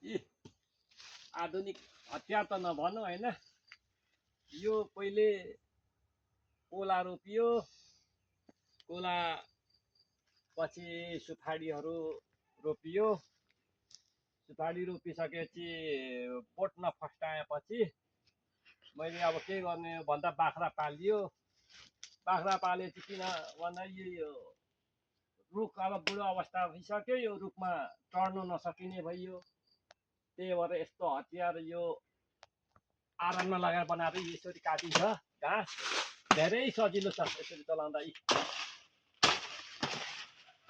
यी आधुनिक हतियार त नभनौँ होइन। यो पहिले कोला रोपियो, कोला पछि सुपारीहरू रोपियो, सुपारी रोपिसकेपछि बोट नफस्टाएपछि मैले अब के गर्ने भन्दा बाख्रा पालियो। बाख्रा पालेपछि किन भन्दा यो रुख अब बुढो अवस्था भइसक्यो, यो रुखमा चढ्नु नसकिने भइयो। त्यही भएर यस्तो हतियार यो आराममा लगाएर बनाएर यसरी काटिन्छ घाँस। धेरै सजिलो छ यसरी चलाउँदा।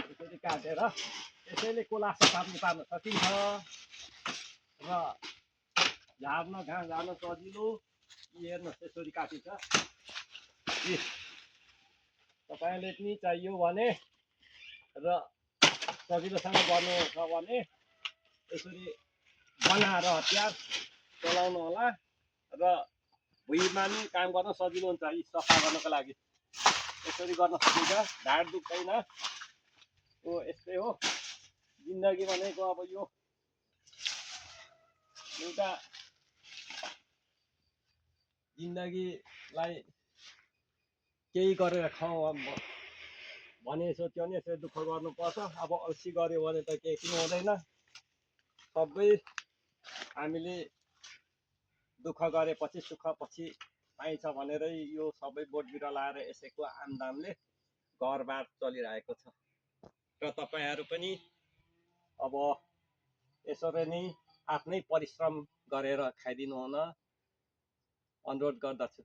यसरी काटेर यसैले कोला सफा पार्न सकिन्छ र झार्न घाँस झार्न सजिलो। हेर्नुहोस् यसरी काटिन्छ। तपाईँले पनि चाहियो भने र सजिलोसँग गर्नु छ भने यसरी बनाएर हतियार चलाउनु होला र भुइँमा नि काम गर्न सजिलो हुन्छ। यी सफा गर्नको लागि यसरी गर्न सकिन्छ, ढाड दुख्दैन। यस्तै हो जिन्दगी भनेको। अब यो एउटा जिन्दगीलाई केही गरेर खाउँ भने सोच्यो भने यसरी दुःख गर्नुपर्छ। अब अल्छी गऱ्यो भने त केही पनि हुँदैन। सबै हामीले दुःख गरेपछि सुख पछि पाइन्छ भनेरै यो सबै बोट बिरुवा लाएर यसैको आमदामले घरबार चलिरहेको छ। र तपाईँहरू पनि अब यसरी नै आफ्नै परिश्रम गरेर खाइदिनु हुन अनुरोध गर्दछु।